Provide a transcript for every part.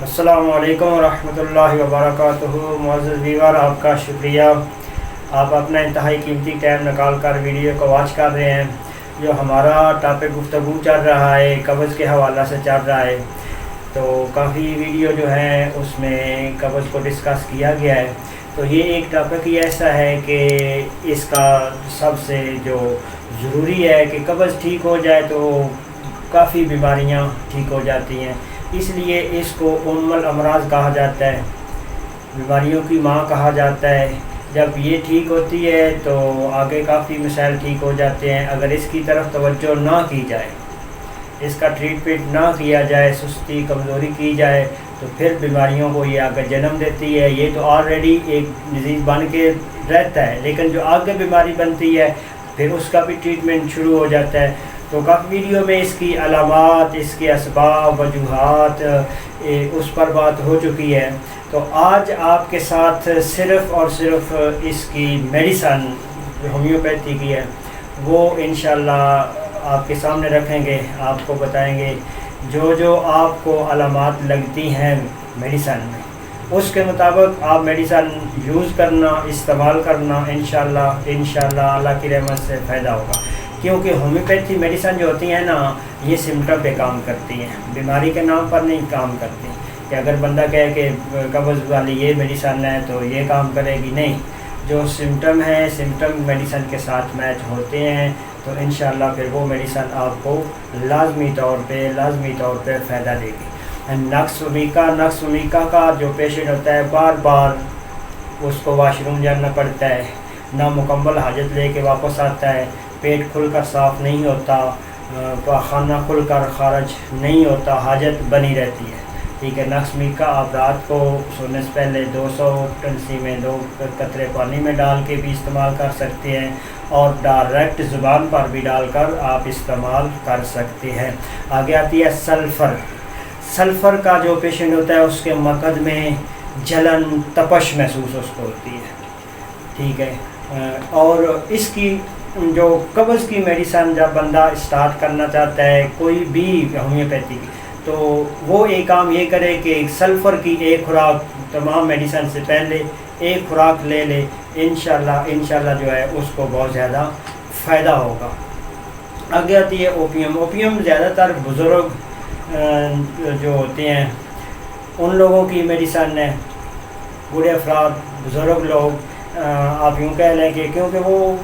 السلام علیکم ورحمۃ اللہ وبرکاتہ۔ معزز ویور، آپ کا شکریہ، آپ اپنا انتہائی قیمتی ٹائم نکال کر ویڈیو کو واچ کر رہے ہیں۔ جو ہمارا ٹاپک گفتگو چل رہا ہے قبض کے حوالہ سے چل رہا ہے، تو کافی ویڈیو جو ہیں اس میں قبض کو ڈسکس کیا گیا ہے۔ تو یہ ایک ٹاپک ہی ایسا ہے کہ اس کا سب سے جو ضروری ہے کہ قبض ٹھیک ہو جائے تو کافی بیماریاں ٹھیک ہو جاتی ہیں، اس لیے اس کو ام الامراض کہا جاتا ہے، بیماریوں کی ماں کہا جاتا ہے۔ جب یہ ٹھیک ہوتی ہے تو آگے کافی مسائل ٹھیک ہو جاتے ہیں۔ اگر اس کی طرف توجہ نہ کی جائے، اس کا ٹریٹمنٹ نہ کیا جائے، سستی کمزوری کی جائے تو پھر بیماریوں کو یہ آگے جنم دیتی ہے۔ یہ تو آلریڈی ایک ڈیزیز بن کے رہتا ہے، لیکن جو آگے بیماری بنتی ہے پھر اس کا بھی ٹریٹمنٹ شروع ہو جاتا ہے۔ تو کافی ویڈیو میں اس کی علامات، اس کے اسباب، وجوہات، اس پر بات ہو چکی ہے۔ تو آج آپ کے ساتھ صرف اور صرف اس کی میڈیسن جو ہومیوپیتھی کی ہے وہ انشاءاللہ آپ کے سامنے رکھیں گے، آپ کو بتائیں گے جو آپ کو علامات لگتی ہیں میڈیسن میں، اس کے مطابق آپ میڈیسن یوز کرنا، استعمال کرنا، انشاءاللہ اللہ کی رحمت سے فائدہ ہوگا۔ کیونکہ ہومیوپیتھی میڈیسن جو ہوتی ہیں نا، یہ سمٹم پہ کام کرتی ہیں، بیماری کے نام پر نہیں کام کرتی کہ اگر بندہ کہے کہ قبض والی یہ میڈیسن ہے تو یہ کام کرے گی، نہیں۔ جو سمٹم ہیں، سمٹم میڈیسن کے ساتھ میچ ہوتے ہیں تو انشاءاللہ پھر وہ میڈیسن آپ کو لازمی طور پہ فائدہ دے گی۔ نقص ومیکا کا جو پیشنٹ ہوتا ہے بار بار اس کو واش روم جانا پڑتا ہے، نہ مکمل حاجت لے کے واپس آتا ہے، پیٹ کھل کر صاف نہیں ہوتا، خانہ کھل کر خارج نہیں ہوتا، حاجت بنی رہتی ہے، ٹھیک ہے۔ نقص میکا آپ رات کو سونے سے پہلے 200 ٹنسی میں 2 قطرے پانی میں ڈال کے بھی استعمال کر سکتے ہیں، اور ڈائریکٹ زبان پر بھی ڈال کر آپ استعمال کر سکتے ہیں۔ آگے آتی ہے سلفر کا جو پیشنٹ ہوتا ہے اس کے مقد میں جلن، تپش محسوس اس کو ہوتی ہے، ٹھیک ہے۔ اور اس کی جو قبض کی میڈیسن جب بندہ اسٹارٹ کرنا چاہتا ہے کوئی بھی ہومیوپیتھی کی، تو وہ ایک کام یہ کرے کہ سلفر کی ایک خوراک تمام میڈیسن سے پہلے ایک خوراک لے لے، انشاءاللہ جو ہے اس کو بہت زیادہ فائدہ ہوگا۔ آگے آتی ہے اوپیم زیادہ تر بزرگ جو ہوتے ہیں ان لوگوں کی میڈیسن ہے، بوڑھے افراد، بزرگ لوگ، آپ یوں کہہ لیں کہ کیونکہ وہ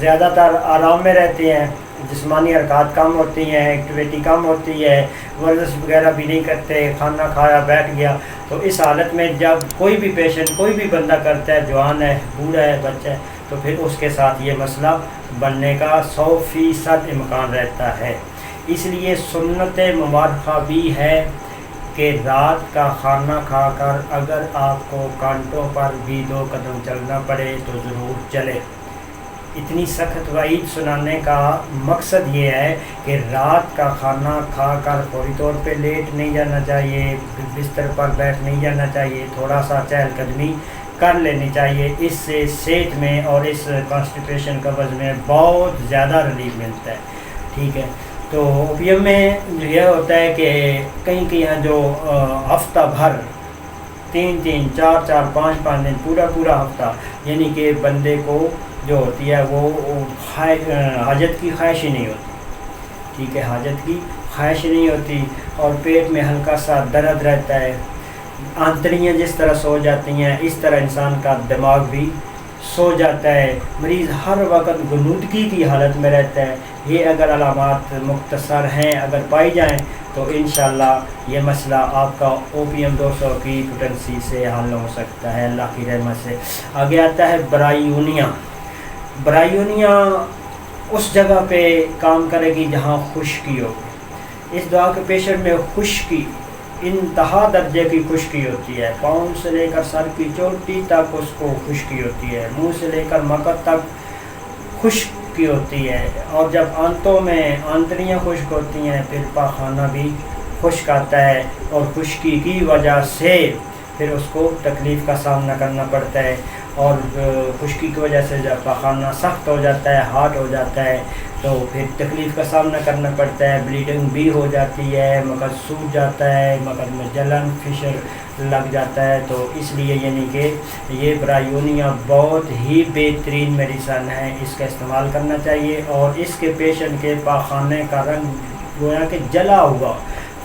زیادہ تر آرام میں رہتے ہیں، جسمانی حرکات کم ہوتی ہیں، ایکٹیویٹی کم ہوتی ہے، ورزش وغیرہ بھی نہیں کرتے، کھانا کھایا بیٹھ گیا، تو اس حالت میں جب کوئی بھی پیشنٹ کوئی بھی بندہ کرتا ہے، جوان ہے، بوڑھا ہے، بچہ ہے، تو پھر اس کے ساتھ یہ مسئلہ بننے کا 100% امکان رہتا ہے۔ اس لیے سنت مبارکہ بھی ہے کہ رات کا کھانا کھا کر اگر آپ کو کانٹوں پر بھی 2 قدم چلنا پڑے تو ضرور چلے۔ اتنی سخت وعید سنانے کا مقصد یہ ہے کہ رات کا کھانا کھا کر فوری طور پہ لیٹ نہیں جانا چاہیے، بستر پر بیٹھ نہیں جانا چاہیے، تھوڑا سا چہل قدمی کر لینی چاہیے۔ اس سے صحت میں اور اس کانسٹیپیشن قبض میں بہت زیادہ ریلیف ملتا ہے، ٹھیک ہے۔ تو اوپیم میں جو یہ ہوتا ہے کہ کہیں جو ہفتہ بھر 3 4 5 دن پورا ہفتہ، یعنی کہ بندے کو جو ہوتی ہے وہ حاجت کی خواہش ہی نہیں ہوتی، ٹھیک ہے، حاجت کی خواہش نہیں ہوتی، اور پیٹ میں ہلکا سا درد رہتا ہے، آنتڑیاں جس طرح سو جاتی ہیں اس طرح انسان کا دماغ بھی سو جاتا ہے، مریض ہر وقت غنودگی کی حالت میں رہتا ہے۔ یہ اگر علامات مختصر ہیں اگر پائی جائیں تو انشاءاللہ یہ مسئلہ آپ کا اوپیم 200 کی پوٹنسی سے حل ہو سکتا ہے اللہ کی رحمت سے۔ آگے آتا ہے برائیونیا اس جگہ پہ کام کرے گی جہاں خشکی ہوگی۔ اس دعا کے پیشنٹ میں خشکی، انتہا درجے کی خشکی ہوتی ہے، پاؤں سے لے کر سر کی چوٹی تک اس کو خشکی ہوتی ہے، منہ سے لے کر مقد تک خشکی ہوتی ہے، اور جب آنتوں میں آنتڑیاں خشک ہوتی ہیں پھر پاخانہ بھی خشک آتا ہے، اور خشکی کی وجہ سے پھر اس کو تکلیف کا سامنا کرنا پڑتا ہے۔ اور خشکی کی وجہ سے جب پاخانہ سخت ہو جاتا ہے، ہارڈ ہو جاتا ہے، تو پھر تکلیف کا سامنا کرنا پڑتا ہے، بلیڈنگ بھی ہو جاتی ہے، مغز سوج جاتا ہے، مغز میں جلن فشر لگ جاتا ہے۔ تو اس لیے یعنی کہ یہ برایونیا بہت ہی بہترین میڈیسن ہے، اس کا استعمال کرنا چاہیے۔ اور اس کے پیشنٹ کے پاخانے کا رنگ گویا کہ جلا ہوا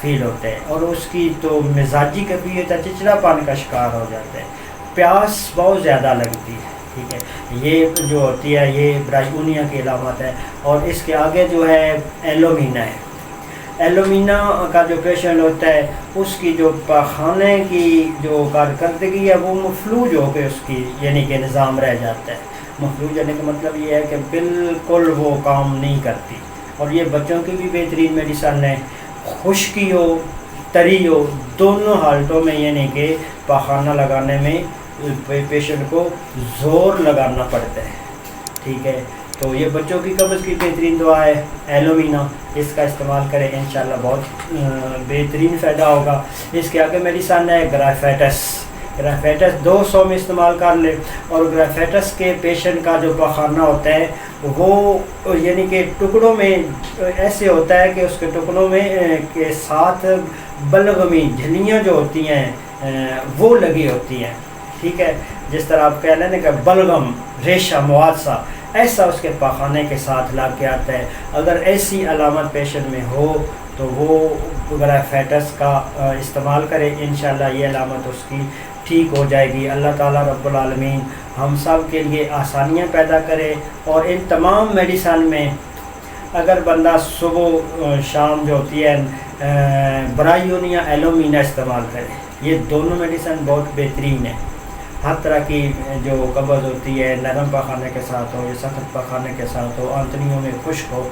فیل ہوتا ہے، اور اس کی تو مزاجی کیفیت چچڑا پان کا شکار ہو جاتا ہے، پیاس بہت زیادہ لگتی ہے، ٹھیک ہے۔ یہ جو ہوتی ہے یہ برایونیا کی علامت ہے۔ اور اس کے آگے جو ہے ایلومینا ہے۔ ایلومینا کا جو پیشنٹ ہوتا ہے اس کی جو پاخانے کی جو کارکردگی ہے وہ مفلوج ہو کے اس کی یعنی کہ نظام رہ جاتا ہے۔ مفلوج ہونے کا مطلب یہ ہے کہ بالکل وہ کام نہیں کرتی۔ اور یہ بچوں کی بھی بہترین میڈیسن ہے، خشکی ہو تری ہو دونوں حالتوں میں یعنی کہ پاخانہ لگانے میں پیشنٹ کو زور لگانا پڑتا ہے، ٹھیک ہے۔ تو یہ بچوں کی قبض کی بہترین دوا ہے ایلومینا، اس کا استعمال کریں انشاءاللہ بہت بہترین فائدہ ہوگا۔ اس کے آگے میڈیسن ہے گرافیٹس۔ گرافیٹس 200 میں استعمال کر لے۔ اور گرافیٹس کے پیشنٹ کا جو پاخانہ ہوتا ہے وہ یعنی کہ ٹکڑوں میں ایسے ہوتا ہے کہ اس کے ٹکڑوں میں کے ساتھ بلغمی جھلیاں جو ہوتی ہیں وہ لگی ہوتی ہیں، ٹھیک ہے۔ جس طرح آپ کہہ لیں نا کہ بلغم ریشہ مواد سا، ایسا اس کے پاخانے کے ساتھ لگ کے آتا ہے۔ اگر ایسی علامت پیشنٹ میں ہو تو وہ گرافیٹس کا استعمال کرے، انشاءاللہ یہ علامت اس کی ٹھیک ہو جائے گی۔ اللہ تعالیٰ رب العالمین ہم سب کے لیے آسانیاں پیدا کرے۔ اور ان تمام میڈیسن میں اگر بندہ صبح شام جو ہوتی ہے برایونیا ایلومینا استعمال کرے، یہ دونوں میڈیسن بہت بہترین ہیں۔ ہر طرح کی جو قبض ہوتی ہے، نرم پاخانے کے ساتھ ہو یا سخت پاخانے کے ساتھ ہو، آنتڑیوں میں خشک ہو،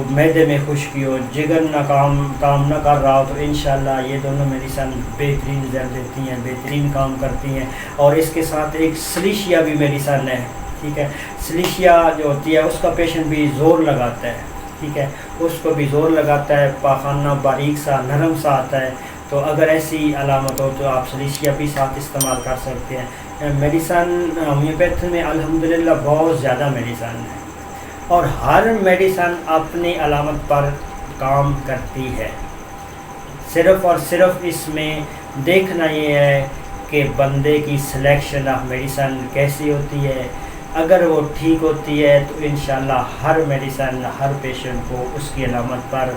معدے میں خشکی ہو، جگر نہ کام نہ کر رہا ہو، تو انشاءاللہ یہ دونوں میڈیسن بہترین رزلٹ دیتی ہیں، بہترین کام کرتی ہیں۔ اور اس کے ساتھ ایک سلیشیا بھی میڈیسن ہے، ٹھیک ہے۔ سلیشیا جو ہوتی ہے اس کا پیشنٹ بھی زور لگاتا ہے، ٹھیک ہے، اس کو بھی زور لگاتا ہے، پاخانہ باریک سا نرم سا آتا ہے۔ تو اگر ایسی علامت ہو تو آپ سلیشیا بھی ساتھ استعمال کر سکتے ہیں۔ میڈیسن ہومیوپیتھی میں الحمدللہ بہت زیادہ میڈیسن ہے، اور ہر میڈیسن اپنی علامت پر کام کرتی ہے۔ صرف اور صرف اس میں دیکھنا یہ ہے کہ بندے کی سلیکشن آف میڈیسن کیسی ہوتی ہے۔ اگر وہ ٹھیک ہوتی ہے تو انشاءاللہ ہر میڈیسن ہر پیشنٹ کو اس کی علامت پر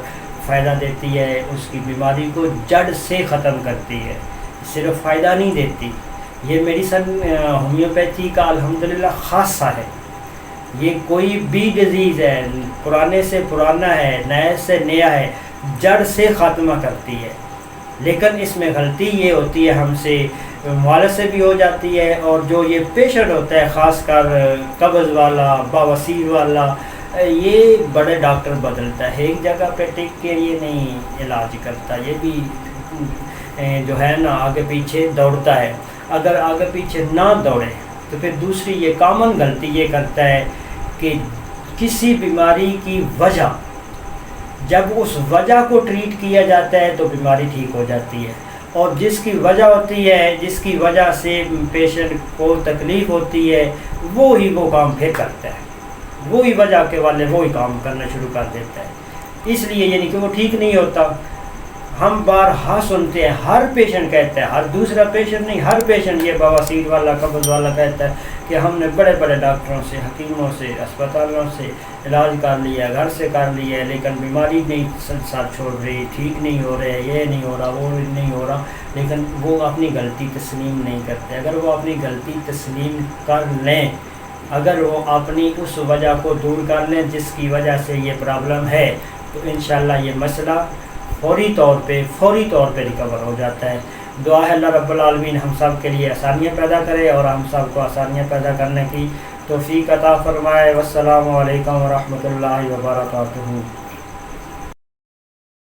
فائدہ دیتی ہے، اس کی بیماری کو جڑ سے ختم کرتی ہے، صرف فائدہ نہیں دیتی۔ یہ میڈیسن ہومیوپیتھی کا الحمدللہ خاصہ ہے۔ یہ کوئی بھی ڈیزیز ہے، پرانے سے پرانا ہے، نئے سے نیا ہے، جڑ سے خاتمہ کرتی ہے۔ لیکن اس میں غلطی یہ ہوتی ہے ہم سے موالد سے بھی ہو جاتی ہے، اور جو یہ پیشنٹ ہوتا ہے خاص کر قبض والا، بواسیر والا، یہ بڑے ڈاکٹر بدلتا ہے، ایک جگہ پہ ٹک کے یہ نہیں علاج کرتا، یہ بھی جو ہے نا آگے پیچھے دوڑتا ہے۔ اگر آگے پیچھے نہ دوڑے تو پھر دوسری یہ کامن غلطی یہ کرتا ہے کہ کسی بیماری کی وجہ، جب اس وجہ کو ٹریٹ کیا جاتا ہے تو بیماری ٹھیک ہو جاتی ہے، اور جس کی وجہ ہوتی ہے، جس کی وجہ سے پیشنٹ کو تکلیف ہوتی ہے، وہی وہ کام پھر کرتا ہے، وہی وجہ کے والے وہی کام کرنا شروع کر دیتا ہے۔ اس لیے یعنی کہ وہ ٹھیک نہیں ہوتا۔ ہم بارہا سنتے ہیں، ہر پیشنٹ کہتا ہے، ہر دوسرا پیشنٹ نہیں، ہر پیشنٹ یہ بواسیر والا قبض والا کہتا ہے کہ ہم نے بڑے بڑے ڈاکٹروں سے، حکیموں سے، اسپتالوں سے علاج کر لیا، گھر سے کر لیا، لیکن بیماری نہیں ساتھ چھوڑ رہی، ٹھیک نہیں ہو رہے، یہ نہیں ہو رہا، وہ نہیں ہو رہا، لیکن وہ اپنی غلطی تسلیم نہیں کرتے۔ اگر وہ اپنی غلطی تسلیم کر لیں، اگر وہ اپنی اس وجہ کو دور کر لیں جس کی وجہ سے یہ پرابلم ہے، تو انشاءاللہ یہ مسئلہ فوری طور پہ ریکور ہو جاتا ہے۔ دعا ہے اللہ رب العالمین ہم سب کے لیے آسانیاں پیدا کرے، اور ہم سب کو آسانیاں پیدا کرنے کی توفیق عطا فرمائے۔ والسلام علیکم ورحمۃ اللہ وبرکاتہ۔